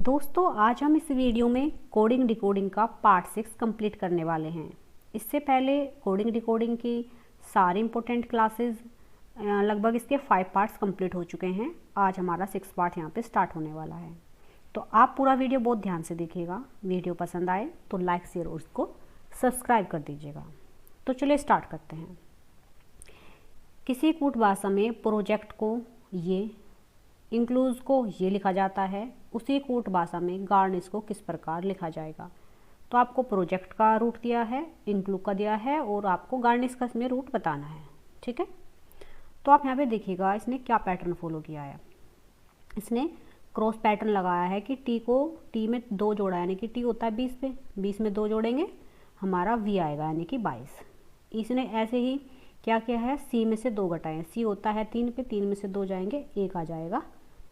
दोस्तों आज हम इस वीडियो में कोडिंग डिकोडिंग का पार्ट 6 कंप्लीट करने वाले हैं। इससे पहले कोडिंग डिकोडिंग की सारी इम्पोर्टेंट क्लासेस लगभग इसके 5 पार्ट्स कंप्लीट हो चुके हैं। आज हमारा 6 पार्ट यहाँ पे स्टार्ट होने वाला है, तो आप पूरा वीडियो बहुत ध्यान से देखिएगा। वीडियो पसंद आए तो लाइक शेयर और उसको सब्सक्राइब कर दीजिएगा। तो चलिए स्टार्ट करते हैं। किसी कूट भाषा में प्रोजेक्ट को ये, इंक्लूज को ये लिखा जाता है, उसी कूट भाषा में गार्निश को किस प्रकार लिखा जाएगा। तो आपको प्रोजेक्ट का रूट दिया है, इंक्लूड का दिया है और आपको गार्निश का इसमें रूट बताना है। ठीक है, तो आप यहाँ पे देखिएगा इसने क्या पैटर्न फॉलो किया है। इसने क्रॉस पैटर्न लगाया है कि टी को टी में 2 जोड़ा, यानी कि टी होता है 20 पे, 20 में 2 जोड़ेंगे हमारा वी आएगा यानी कि 22। इसने ऐसे ही क्या किया है, सी में से 2 घटाए, सी होता है 3 पे, 3 में से 2 जाएंगे 1 आ जाएगा,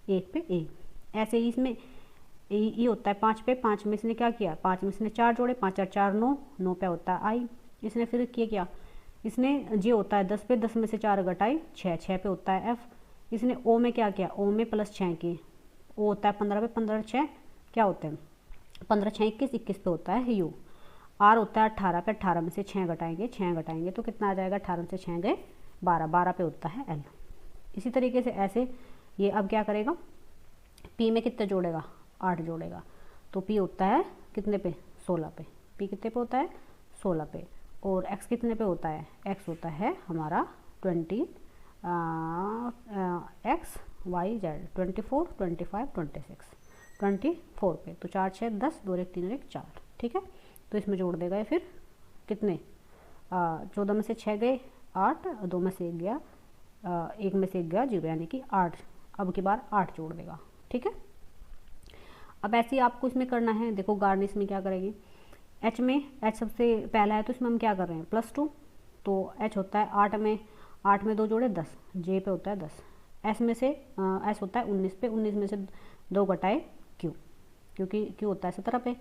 1 पे ए। ऐसे ही इसमें ई होता है 5 पे, 5 में इसने क्या किया, 5 में इसने 4 जोड़े, 5 और 4 9, 9 पे होता है आई। इसने फिर क्या, इसने जे होता है 10 पे, 10 में से 4 घटाई 6, 6 पे होता है एफ। इसने ओ में क्या किया, ओ में प्लस 6 की, ओ होता है 15 पे, 15 6 क्या होते हैं 15 6 21, 21 पे होता है यू। आर होता है 18 पे, 18 में से 6 घटाएंगे, 6 घटाएंगे तो कितना आ जाएगा, 18 में से 6 गए 12, 12 पे होता है एल। इसी तरीके से ऐसे ये अब क्या करेगा, पी में कितने जोड़ेगा, 8 जोड़ेगा, तो पी होता है कितने पे, 16 पे, पी कितने पे होता है 16 पे। और एक्स कितने पे होता है, एक्स होता है हमारा 20 एक्स वाई जेड 24 25 26 24 पे, तो 4 6 10 2 1 3 1 4। ठीक है, तो इसमें जोड़ देगा ये फिर कितने, 14 में से 6 गए 8, 2 में से 1 गया, 1 में से 1 गया 0, यानी कि 8। अब की बार 8 जोड़ देगा। ठीक है, अब ऐसे ही आपको इसमें करना है। देखो गार्निश में क्या करेगी, एच में, एच सबसे पहला है तो इसमें हम क्या कर रहे हैं +2, तो एच होता है 8 में 2 जोड़े 10, जे पे होता है 10। एस में से एस होता है 19 पे, 19 में से 2 घटाए क्यू, क्योंकि क्यू होता है 17 पे।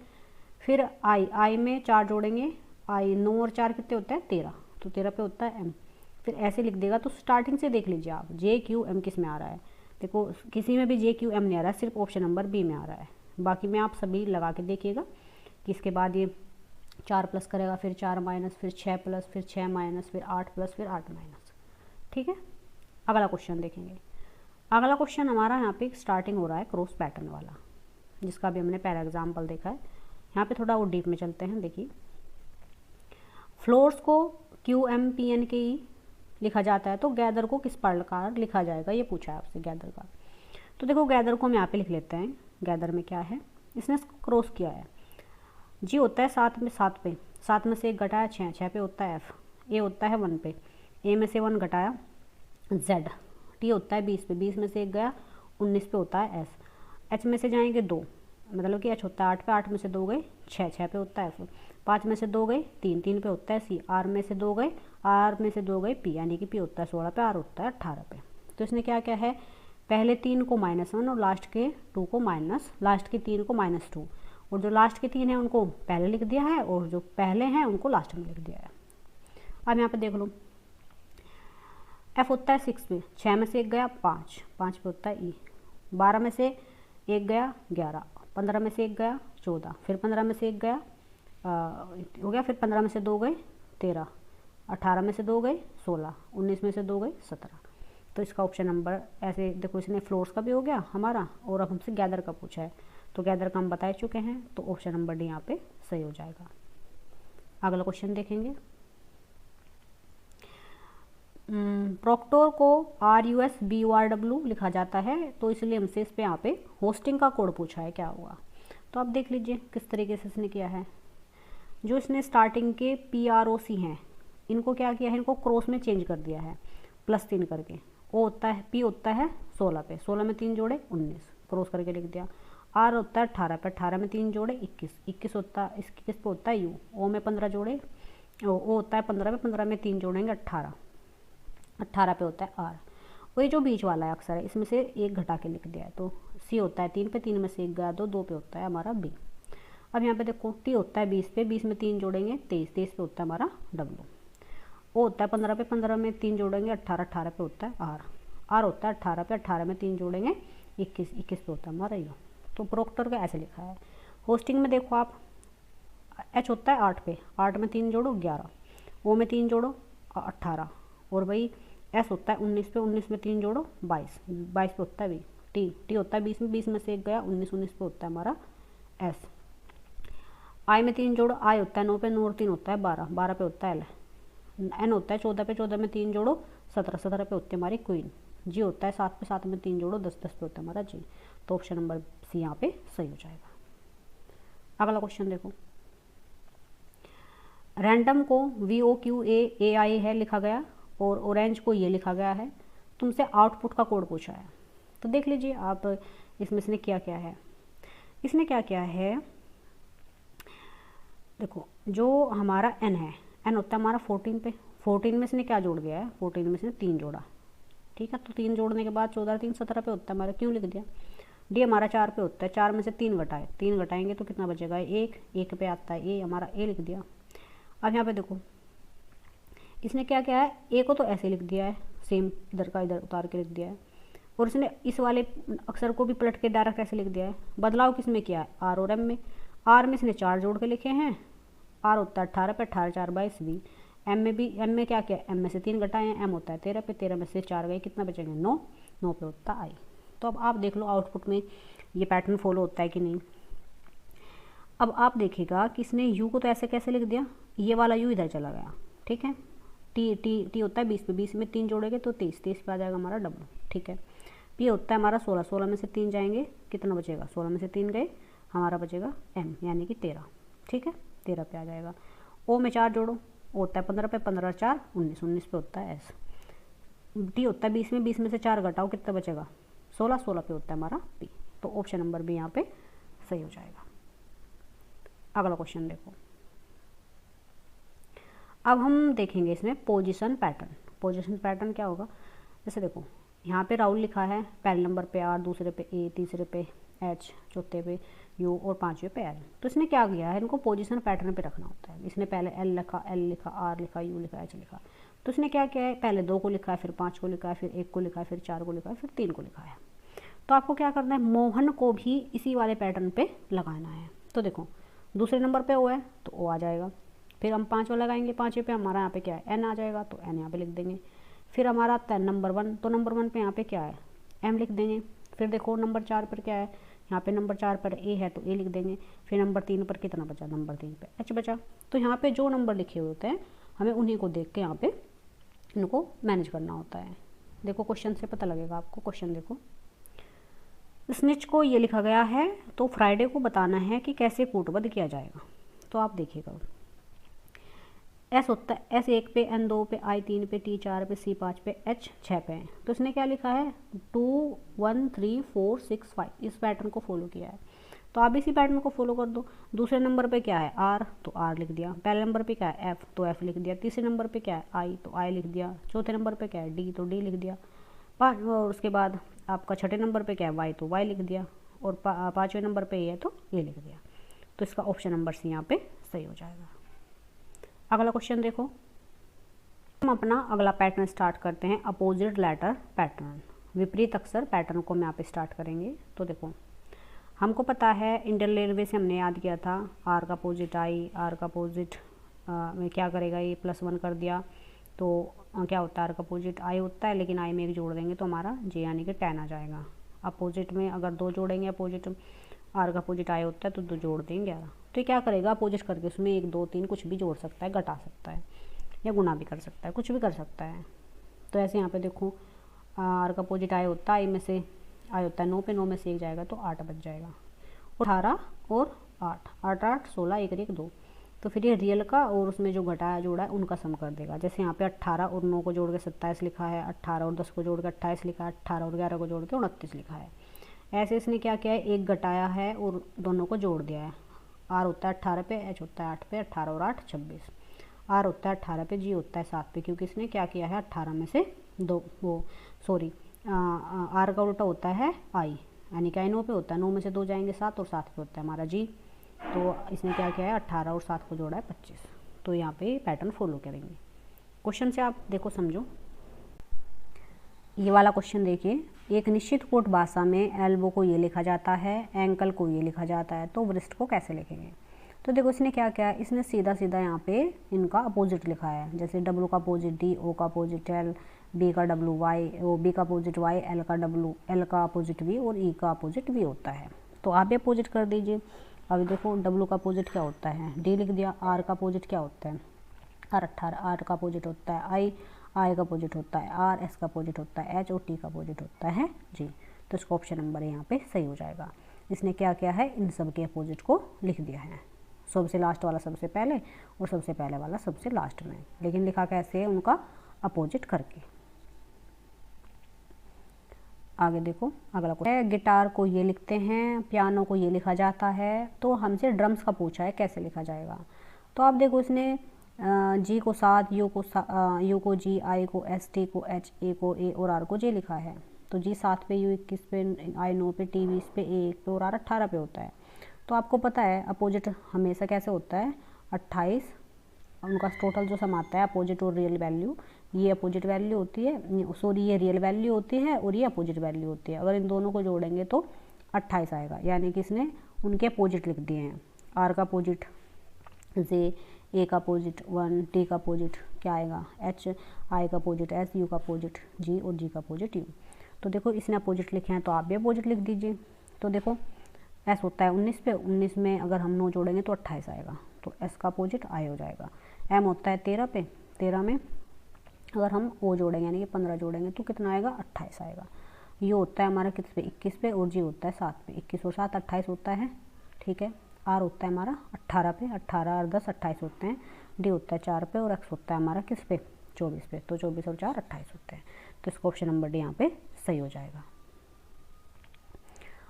फिर आई में 4 जोड़ेंगे, आई 9 और 4 कितने होता है 13, तो 13 पे होता है एम। फिर ऐसे लिख देगा। तो स्टार्टिंग से देख लीजिए आप जे क्यू एम किस में आ रहा है। देखो किसी में भी जे क्यू एम नहीं आ रहा है, सिर्फ ऑप्शन नंबर बी में आ रहा है। बाकी में आप सभी लगा के देखिएगा कि इसके बाद ये 4 प्लस करेगा, फिर 4 माइनस, फिर 6 प्लस, फिर 6 माइनस, फिर 8 प्लस, फिर 8 माइनस। ठीक है, अगला क्वेश्चन देखेंगे। अगला क्वेश्चन हमारा यहाँ पे स्टार्टिंग हो रहा है क्रॉस पैटर्न वाला, जिसका भी हमने पहला एग्जाम्पल देखा है। यहाँ पे थोड़ा और डीप में चलते हैं। देखिए फ्लोर्स को क्यू एम पी एन के ई लिखा जाता है, तो गैदर को किस प्रकार लिखा जाएगा, ये पूछा है आपसे गैदर का। तो देखो गैदर को हम यहाँ पे लिख लेते हैं। गैदर में क्या है, इसने इसको क्रॉस किया है। जी होता है 7 में 7 पे, 7 में से 1 घटाया 6, 6 पे होता है एफ। ए होता है 1 पे, ए में से 1 घटाया जेड। टी होता है 20 पे, 20 में से 1 गया 19 पे होता है एस। एच में से जाएंगे 2, मतलब कि एच होता है 8 पे, 8 में से 2 गए 6, 6 पे होता है एफ। 5 में से 2 गए 3, 3 पे होता है सी। आर में से 2 गए, आर में से 2 गए पी, यानी कि पी होता है 16 पे, आर होता है 18 पे। तो इसने क्या क्या है, पहले 3 को -1 और लास्ट के 2 को लास्ट के 3 को -2, और जो लास्ट के 3 हैं उनको पहले लिख दिया है और जो पहले हैं उनको लास्ट में लिख दिया है। अब यहाँ पे देख लो, एफ होता है 6 पे, 6 में से 1 गया 5, 5 पे होता है ई। 12 में से 1 गया 11, 15 में से 1 गया 14, फिर 15 में से 1 गया हो गया, फिर 15 में से 2 गए 13, 18 में से 2 गए 16, 19 में से 2 गए 17। तो इसका ऑप्शन नंबर ऐसे देखो, इसने फ्लोर्स का भी हो गया हमारा और अब हमसे गैदर का पूछा है, तो गैदर का हम बता चुके हैं, तो ऑप्शन नंबर डी यहाँ पे सही हो जाएगा। अगला क्वेश्चन देखेंगे। प्रोक्टोर को RUSBURW लिखा जाता है, तो इसलिए हमसे इस पे यहाँ पे होस्टिंग का कोड पूछा है, क्या होगा। तो आप देख लीजिए किस तरीके से इसने किया है। जो इसने स्टार्टिंग के PROC हैं इनको क्या किया है, इनको क्रॉस में चेंज कर दिया है, +3 करके। ओ होता है, पी होता है 16 पे, 16 में 3 जोड़े 19, क्रॉस करके लिख दिया। आर होता है 18 पे, 18 में 3 जोड़े 21, 21 होता है, 21 पे होता है यू। ओ में 15 जोड़े, ओ होता है 15 पे, 15 में 3 जोड़ेंगे 18, 18 पे होता है आर। वही जो बीच वाला है अक्सर है, इसमें से 1 घटा के लिख दिया है, तो सी होता है 3 पे, 3 में से 1 गया 2, 2 पे होता है हमारा बी। अब यहाँ पे देखो टी होता है 20 पे, 20 में 3 जोड़ेंगे 23, 23 पे होता है हमारा डब्ल्यू। ओ होता है 15 पे, 15 में 3 जोड़ेंगे 18, 18 पे होता है आर। आर होता है 18 पे, 18 में 3 जोड़ेंगे 21, 21 पे होता है हमारा यू। तो प्रोक्टर का ऐसे लिखा है। होस्टिंग में देखो आप, एच होता है 8 पे, 8 में 3 जोड़ो 11, ओ में 3 जोड़ो 18, और भाई एस होता है 19 पे, 19 में 3 जोड़ो 22, 22 पे होता है बी, टी होता है 20 में, 20 में से एक गया 19, 19 पे होता है हमारा एस। आई में 3 जोड़ो, आई होता है 9 पे, 9 और 3 होता है 12, 12 पे होता है एल। एन होता है 14 पे, 14 में 3 जोड़ो 17, 17 पे होती है हमारी क्वीन। जी होता है 7 पे, 7 में 3 जोड़ो 10, 10 पे होता है हमारा जी। तो ऑप्शन नंबर सी यहाँ पे सही हो जाएगा। अगला क्वेश्चन देखो, रैंडम को VOQA है लिखा गया और ऑरेंज को ये लिखा गया है, तुमसे आउटपुट का कोड पूछा है। तो देख लीजिए आप इसमें इसने क्या क्या है, इसने क्या क्या है, देखो जो हमारा एन है, एन होता है हमारा 14 पे, 14 में इसने क्या जोड़ दिया है, 14 में इसने 3 जोड़ा, ठीक है। तो 3 जोड़ने के बाद 14 3 17 पे होता है हमारा, क्यों लिख दिया। डी हमारा 4 पे होता है, 4 में से 3 घटाए, 3 घटाएंगे तो कितना बचेगा, 1 पे आता है ए, हमारा ए लिख दिया। अब यहाँ पे देखो इसने क्या क्या है, ए को तो ऐसे लिख दिया है, सेम इधर का इधर उतार के लिख दिया है, और इसने इस वाले अक्षर को भी पलट के डायरेक्ट ऐसे लिख दिया है। बदलाव किस में किया है, आर और एम में। आर में इसने 4 जोड़ के लिखे हैं, आर होता है 18 पे, 18 4 22 20। एम में भी, एम में क्या किया, एम में से 3 घटाए हैं, एम होता है 13 पे, 13 में से 4 गए, कितना बचेंगे 9, 9 पे होता है आई। तो अब आप देख लो आउटपुट में ये पैटर्न फॉलो होता है कि नहीं। अब आप देखिएगा कि इसने यू को तो ऐसे कैसे लिख दिया, ये वाला यू इधर चला गया, ठीक है। टी होता है 20 पे, 20 में 3 जोड़ेंगे तो 23, 23 पे आ जाएगा हमारा डब्ल्यू, ठीक है। पी होता है हमारा 16, 16 में से 3 जाएंगे, कितना बचेगा, 16 में से 3 गए, हमारा बचेगा एम यानी कि 13, ठीक है, 13 पे आ जाएगा। ओ में 4 जोड़ो, ओ होता है 15 पे, 15 4 19, 19 पे होता है एस। टी होता है 20 में, 20 में से 4 घटाओ, कितना बचेगा 16, 16 पे होता है हमारा पी। तो ऑप्शन नंबर बी यहाँ पे सही हो जाएगा। अगला क्वेश्चन देखो, अब हम देखेंगे इसमें पोजीशन पैटर्न। पोजीशन पैटर्न क्या होगा, जैसे देखो यहाँ पे राहुल लिखा है, पहले नंबर पे आर, दूसरे पे ए, तीसरे पे एच, चौथे पे यू और पांचवे पे एल। तो इसने क्या किया है, इनको पोजीशन पैटर्न पे रखना होता है। इसने पहले एल लिखा, एल लिखा, आर लिखा, यू लिखा, एच लिखा। तो इसने क्या किया है, पहले 2 को लिखा है, फिर 5 को लिखा है, फिर 1 को लिखा है, फिर 4 को लिखा है, फिर 3 को लिखा है। तो आपको क्या करना है, मोहन को भी इसी वाले पैटर्न पे लगाना है। तो देखो दूसरे नंबर पे ओ है तो ओ आ जाएगा, फिर हम 5 वाला लगाएंगे, 5वें पे हमारा यहाँ पे क्या है, एन आ जाएगा, तो एन यहाँ पे लिख देंगे। फिर हमारा आता है नंबर 1, तो नंबर 1 पे यहाँ पे क्या है, एम लिख देंगे। फिर देखो नंबर 4 पर क्या है, यहाँ पे नंबर 4 पर ए है तो ए लिख देंगे। फिर नंबर 3 पर कितना बचा, नंबर 3 पे एच बचा। तो यहाँ पे जो नंबर लिखे हुए होते हैं हमें उन्हीं को देख के यहाँ पे इनको मैनेज करना होता है। देखो क्वेश्चन से पता लगेगा आपको। क्वेश्चन देखो, स्निच को ये लिखा गया है तो फ्राइडे को बताना है कि कैसे कूटबद्ध किया जाएगा। तो आप देखिएगा, एस होता है एस 1 पे, एन 2 पे, आई 3 पे, टी 4 पे, सी 5 पे, एच 6 पे है। तो इसने क्या लिखा है, 2 1 3 4 6 5, इस पैटर्न को फॉलो किया है। तो आप इसी पैटर्न को फॉलो कर दो। दूसरे नंबर पे क्या है, आर, तो आर लिख दिया। पहले नंबर पे क्या है, एफ, तो एफ लिख दिया। तीसरे नंबर पे क्या है, आई, तो आई लिख दिया। चौथे नंबर पे क्या है, डी, तो डी लिख दिया। और उसके बाद आपका छठे नंबर पे क्या है, वाई, तो वाई लिख दिया। और 5वें नंबर पे ये है तो ये लिख दिया। तो इसका ऑप्शन नंबर सी यहाँ पे सही हो जाएगा। अगला क्वेश्चन देखो, हम अपना अगला पैटर्न स्टार्ट करते हैं, अपोजिट लेटर पैटर्न, विपरीत अक्षर पैटर्न को हम यहाँ पे स्टार्ट करेंगे। तो देखो हमको पता है इंडियन रेलवे से हमने याद किया था, आर का अपोजिट आई, आर का अपोजिट में क्या करेगा, ये +1 कर दिया तो क्या होता है, आर का अपोजिट आई होता है, लेकिन आई में एक जोड़ देंगे तो हमारा जे यानी कि 10 आ जाएगा। अपोजिट में अगर 2 जोड़ेंगे, अपोजिट आर का अपोजिट आई होता है तो 2 जोड़ देंगे 11। तो क्या करेगा, अपोजिट करके उसमें 1 2 3 कुछ भी जोड़ सकता है, घटा सकता है या गुना भी कर सकता है, कुछ भी कर सकता है। तो ऐसे यहाँ पे देखो आर का अपोजिट आई होता है, आई में से आई होता है 9 पे, 9 में से 1 जाएगा तो 8 बच जाएगा। 18 और 8, 8 8 16, 1 1 2। तो फिर ये रियल का और उसमें जो घटाया जोड़ा है उनका सम कर देगा। जैसे यहाँ पे 18 और 9 को जोड़ के 27 लिखा है, 18 और 10 को जोड़ के 28 लिखा है, 18 और 11 को जोड़ के 29 लिखा है। ऐसे इसने क्या किया है, एक घटाया है और दोनों को जोड़ दिया है। आर होता है 18 पे, एच होता है 8 पे, 18 और 8 26। आर होता है 18 पे, जी होता है 7 पे, क्योंकि इसने क्या किया है 18 में से 2 आर का उल्टा होता है आई, यानी कि आई 9 पे होता है, 9 में से 2 जाएंगे 7 और 7 पे होता है हमारा जी। तो इसने क्या किया है 18 और 7 को जोड़ा है 25। तो यहाँ पे पैटर्न फॉलो करेंगे। क्वेश्चन से आप देखो समझो, ये वाला क्वेश्चन देखिए, एक निश्चित कोट भाषा में एल्बो को ये लिखा जाता है, एंकल को ये लिखा जाता है, तो व्रिस्ट को कैसे लिखेंगे। तो देखो इसने क्या किया, इसने सीधा सीधा यहाँ पे इनका अपोजिट लिखा है। जैसे डब्लू का अपोजिट डी, ओ का अपोजिट एल, बी का डब्लू वाई, ओ बी का अपोजिट वाई, एल का डब्लू, एल का अपोजिट वी और ई का अपोजिट वी होता है। तो आप भी अपोजिट कर दीजिए। अभी देखो डब्लू का अपोजिट क्या होता है, डी लिख दिया। आर का अपोजिट क्या होता है, आर 18, आर का अपोजिट होता है आई, आई का अपोजिट होता है आर, एस का अपोजिट होता है एच और टी का अपोजिट होता है जी। तो इसका ऑप्शन नंबर यहाँ पे सही हो जाएगा। इसने क्या किया है, इन सब के अपोजिट को लिख दिया है। सबसे लास्ट वाला सबसे पहले और सबसे पहले वाला सबसे लास्ट में, लेकिन लिखा कैसे है, उनका अपोजिट करके। आगे देखो अगला क्वेश्चन, गिटार को ये लिखते हैं, पियानो को ये लिखा जाता है। तो हमसे ड्रम्स का पूछा है कैसे लिखा जाएगा। तो आप देखो इसने जी को 7, यू को जी, आई को एस, टी को एच, ए को ए और आर को जे लिखा है। तो जी 7 पे, यू 21 पे, आई 9 पे, टी 20 पे, ए 1 पे और आर 18 पे होता है। तो आपको पता है अपोजिट हमेशा कैसे होता है, 28 उनका टोटल जो सम आता है अपोजिट और रियल वैल्यू, ये अपोजिट वैल्यू होती है, सॉरी ये रियल वैल्यू होती है और ये अपोजिट वैल्यू होती है। अगर इन दोनों को जोड़ेंगे तो 28 आएगा, यानी कि इसने उनके अपोजिट लिख दिए हैं। आर का अपोजिट जे, ए का अपोजिट 1, टी का अपोजिट क्या आएगा एच, आई का अपोजिट एस, यू का अपोजिट जी और जी का अपोजिट यू। तो देखो इसने अपोजिट लिखे हैं तो आप भी अपोजिट लिख दीजिए। तो देखो एस होता है 19 पे, 19 में अगर हम 9 जोड़ेंगे तो 28 आएगा, तो एस का अपोजिट आई हो जाएगा। एम होता है 13 पे, 13 में अगर हम ओ जोड़ेंगे यानी कि 15 जोड़ेंगे तो कितना आएगा, 28 आएगा। यू होता है हमारा किस पे, 21 पे और जी होता है 7 पे, 21 और 7 28 होता है, ठीक है। आर होता है हमारा 18 पे, 18 और 10 28 होते हैं। डी होता है 4 पे और एक्स होता है हमारा किस पे, 24 पे। तो 24 और 4 28 होते हैं। तो इसका ऑप्शन नंबर डी यहाँ पे सही हो जाएगा।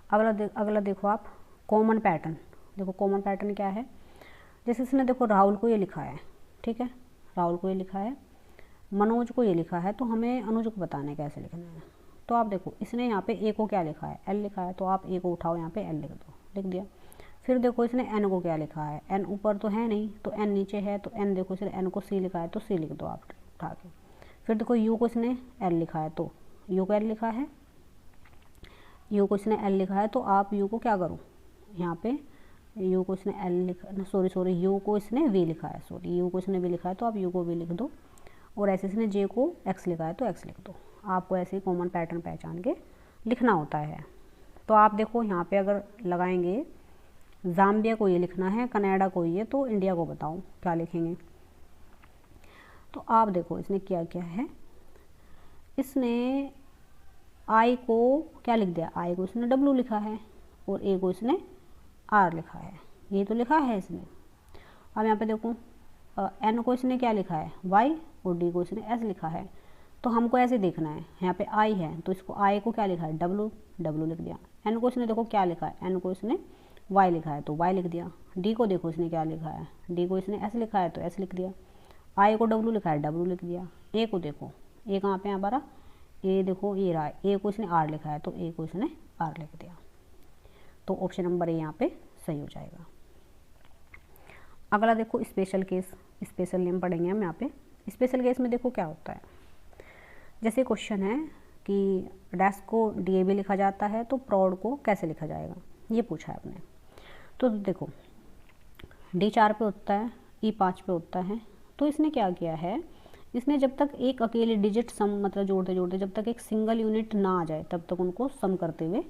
अगला देखो आप, कॉमन पैटर्न। देखो कॉमन पैटर्न क्या है, जैसे इसने देखो राहुल को ये लिखा है, ठीक है, राहुल को ये लिखा है, मनोज को ये लिखा है, तो हमें अनुज को बताना है कैसे लिखना है। तो आप देखो इसने यहाँ पे ए को क्या लिखा है, एल लिखा है, तो आप ए को उठाओ यहाँ पे एल लिख दो, लिख दिया। फिर देखो इसने एन को क्या लिखा है, एन ऊपर तो है नहीं तो एन नीचे है, तो एन देखो इसने एन को सी लिखा है तो सी लिख दो आप उठा के। फिर देखो यू को इसने एल लिखा है तो यू को एल लिखा है, यू को इसने एल लिखा है तो आप यू को क्या करो, यहाँ पे यू को इसने एल लिखा, सॉरी यू को इसने वी लिखा है, सॉरी यू को इसने वी लिखा है तो आप यू को वी लिख दो। और ऐसे इसने जे को एक्स लिखा है तो एक्स लिख दो। आपको ऐसे ही कॉमन पैटर्न पहचान के लिखना होता है। तो आप देखो यहाँ पे अगर लगाएंगे जाम्बिया को ये लिखना है, कनाडा को ये, तो इंडिया को बताओ क्या लिखेंगे। तो आप देखो इसने क्या क्या है, इसने आई को क्या लिख दिया, आई को इसने डब्लू लिखा है और ए को इसने आर लिखा है, ये तो लिखा है इसने। अब यहाँ पे देखो एन को इसने क्या लिखा है वाई और डी को इसने एस लिखा है। तो हमको ऐसे देखना है, यहाँ पे आई है तो इसको आई को क्या लिखा है डब्लू, डब्लू लिख दिया। एन को इसने देखो क्या लिखा है, एन को इसने वाई लिखा है तो वाई लिख दिया। डी को देखो इसने क्या लिखा है, डी को इसने एस लिखा है तो एस लिख दिया। आई को डब्लू लिखा है डब्लू लिख दिया। ए को देखो, ए कहाँ पे हमारा, ए देखो ये रहा, ए को इसने आर लिखा है तो ए को इसने आर लिख दिया। तो ऑप्शन नंबर ए यहाँ पे सही हो जाएगा। अगला देखो स्पेशल केस, स्पेशल नेम पढ़ेंगे हम यहाँ पे। स्पेशल केस में देखो क्या होता है, जैसे क्वेश्चन है कि डैश को डी भी लिखा जाता है तो प्रॉड को कैसे लिखा जाएगा, ये पूछा है आपने। तो देखो डी 4 पे होता है, ई 5 पे होता है। तो इसने क्या किया है, इसने जब तक एक अकेले डिजिट सम मतलब जोड़ते जोड़ते जब तक एक सिंगल यूनिट ना आ जाए तब तक उनको सम करते हुए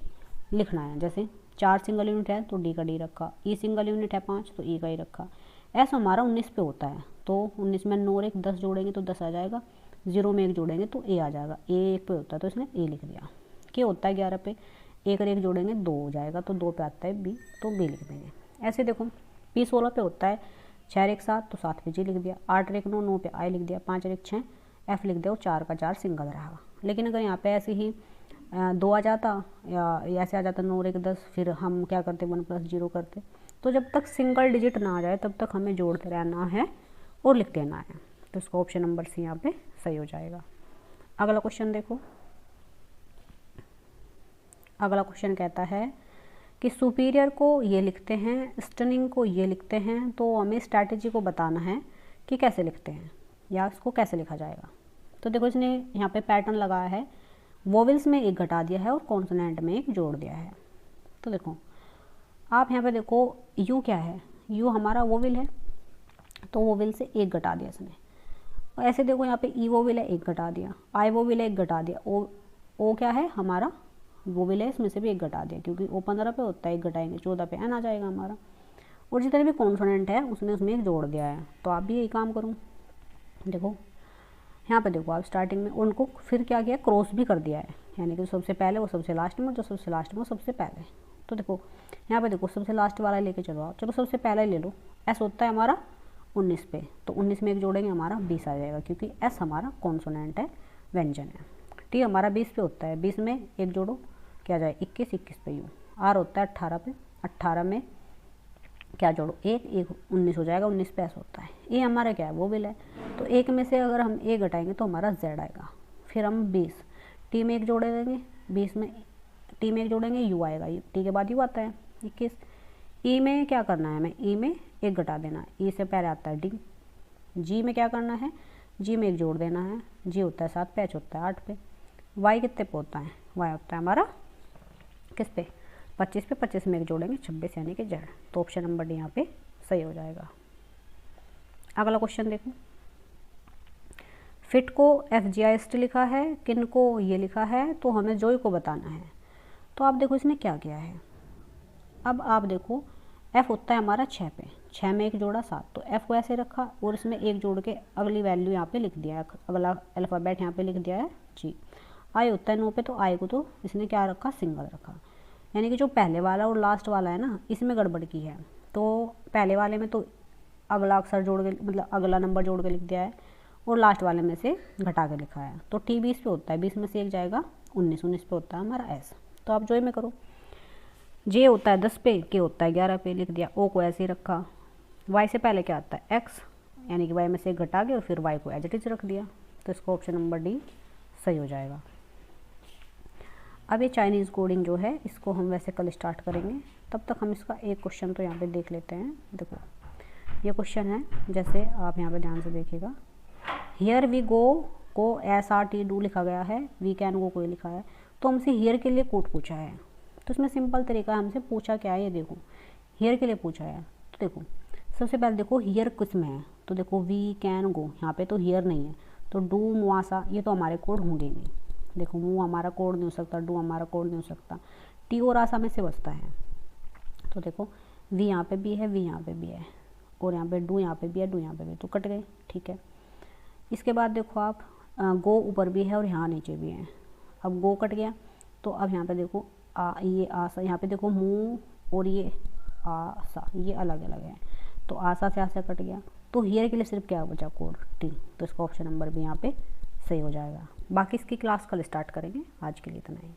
लिखना है। जैसे 4 सिंगल यूनिट है तो डी का डी रखा, ई सिंगल यूनिट है 5 तो ई का ई रखा। ऐसा हमारा 19 पे होता है तो 19 में 9 और 1 10 जोड़ेंगे तो 10 आ जाएगा, 0 में 1 जोड़ेंगे तो ए आ जाएगा। ए 1 पे होता है तो इसने ए लिख दिया। के होता है 11 पे, 1 और 1 जोड़ेंगे 2 हो जाएगा तो 2 पे आता है बी तो बी लिख देंगे। ऐसे देखो पी 16 पे होता है, 6 और 1 7 तो 7 पे जी लिख दिया, 8 और 1 9 9 पे आई लिख दिया, 5 और 1 6 एफ लिख दिया और 4 का 4 सिंगल रहेगा। लेकिन अगर यहाँ पे ऐसे ही 2 आ जाता या ऐसे आ जाता 9 और 1 10, फिर हम क्या करते 1 + 0 करते। तो जब तक सिंगल डिजिट ना आ जाए तब तक हमें जोड़ते रहना है और लिख देना है। तो इसका ऑप्शन नंबर सी यहाँ पे सही हो जाएगा। अगला क्वेश्चन देखो, अगला क्वेश्चन कहता है कि सुपीरियर को ये लिखते हैं, स्टनिंग को ये लिखते हैं। तो हमें स्ट्रैटेजी को बताना है कि कैसे लिखते हैं या इसको कैसे लिखा जाएगा। तो देखो इसने यहाँ पे पैटर्न लगाया है, वोवेल्स में एक घटा दिया है और कॉन्सोनेंट में एक जोड़ दिया है। तो देखो आप यहाँ पे देखो यू क्या है, यू हमारा वोवेल है, तो वोवेल से एक घटा दिया इसने। और ऐसे देखो यहाँ पे ई वोवेल है, एक घटा दिया, आई वोवेल है, एक घटा दिया, ओ क्या है हमारा वोवेल है, इसमें से भी एक घटा दिया, क्योंकि ओ 15 पे होता है, एक घटाएंगे 14 पे एन आ जाएगा हमारा। और जितने भी कॉन्सोनेंट है उसने उसमें एक जोड़ दिया है। तो आप भी यही काम करो। देखो यहाँ पे देखो आप स्टार्टिंग में उनको फिर क्या किया, क्रॉस भी कर दिया है, यानी कि सबसे पहले वो सबसे लास्ट में, जो सबसे लास्ट में वो सबसे पहले। तो देखो यहाँ पे देखो सबसे लास्ट वाला लेके चलो आप, चलो सबसे पहले ले लो, एस होता है हमारा 19 पे, तो 19 में एक जोड़ेंगे हमारा 20 आ जाएगा, क्योंकि एस हमारा कॉन्सोनेंट है, व्यंजन है। टी हमारा 20 पे होता है, 20 में एक जोड़ो क्या आ जाए 21, 21 पे यू। आर होता है 18 पे, 18 में क्या जोड़ो एक, 19 हो जाएगा, 19 पे एस होता है। ये हमारा क्या है वोवेल है, तो एक में से अगर हम ए घटाएंगे तो हमारा जेड आएगा। फिर हम 20 टी में एक जोड़े देंगे, 20 में टी में एक जोड़ेंगे यू आएगा, टी के बाद यू आता है 21। ई में क्या करना है हमें, ई में एक घटा देना है, ई से पहले आता है डी। जी में क्या करना है, जी में एक जोड़ देना है, जी होता है 7 पे, एच होता है 8 पे। वाई कितने पे होता है, वाई होता है हमारा किस पे 25 पे, 25 में एक जोड़ेंगे 26 यानी कि जेड। तो ऑप्शन नंबर डी यहाँ पे सही हो जाएगा। अगला क्वेश्चन देखो, फिट को FGIST लिखा है, किन को ये लिखा है, तो हमें जोई को बताना है। तो आप देखो इसने क्या किया है, अब आप देखो F होता है हमारा 6 पे, 6 में एक जोड़ा 7, तो F को ऐसे रखा और इसमें एक जोड़ के अगली वैल्यू यहाँ पे लिख दिया है, अगला अल्फ़ाबेट यहाँ पे लिख दिया है जी। आई होता है 9 पे, तो आई को तो इसने क्या रखा, सिंगल रखा, यानी कि जो पहले वाला और लास्ट वाला है ना, इसमें गड़बड़ की है। तो पहले वाले में तो अगला अक्षर जोड़ के, मतलब अगला नंबर जोड़ के लिख दिया है, और लास्ट वाले में से घटा के लिखा है। तो टी 20 पे होता है, 20 में से एक जाएगा 19, 19 पे होता है हमारा एस। तो आप जोई में करो, जे होता है 10 पे, के होता है 11 पे, लिख दिया। ओ को ऐसे ही रखा, वाई से पहले क्या आता है एक्स, यानी कि वाई में से एक घटा के और फिर वाई को एज इट इज रख दिया। तो इसका ऑप्शन नंबर डी सही हो जाएगा। अब ये चाइनीज़ कोडिंग जो है इसको हम वैसे कल स्टार्ट करेंगे, तब तक हम इसका एक क्वेश्चन तो यहाँ पे देख लेते हैं। देखो ये क्वेश्चन है, जैसे आप यहाँ पे ध्यान से देखिएगा, हियर वी गो को SRT डू लिखा गया है, वी कैन गो को लिखा है, तो हमसे हियर के लिए कोड पूछा है। तो इसमें सिंपल तरीका है, हमसे पूछा क्या है, ये देखो हियर के लिए पूछा है। तो देखो सबसे पहले देखो हियर किस में है, तो देखो वी कैन गो, यहाँ पे तो हियर नहीं है, तो डू मुआसा ये तो हमारे कोड होंगे नहीं। देखो मू हमारा कोड नहीं हो सकता, डू हमारा कोड नहीं हो सकता, टी और आसा में से बचता है। तो देखो वी यहाँ पे भी है, वी यहाँ पे भी है, और यहाँ पे डू यहाँ पे भी है, डू यहाँ पे भी, तो कट गए, ठीक है। इसके बाद देखो आप गो ऊपर भी है और यहाँ नीचे भी है। अब गो कट गया, तो अब यहाँ पे देखो ये आसा, यहाँ पे देखो मुँह और ये आसा, ये अलग अलग है, तो आसा से आसा कट गया। तो हियर के लिए सिर्फ क्या बचा, कोड टी। तो इसका ऑप्शन नंबर भी यहाँ पे सही हो जाएगा। बाकी इसकी क्लास कल स्टार्ट करेंगे, आज के लिए इतना ही।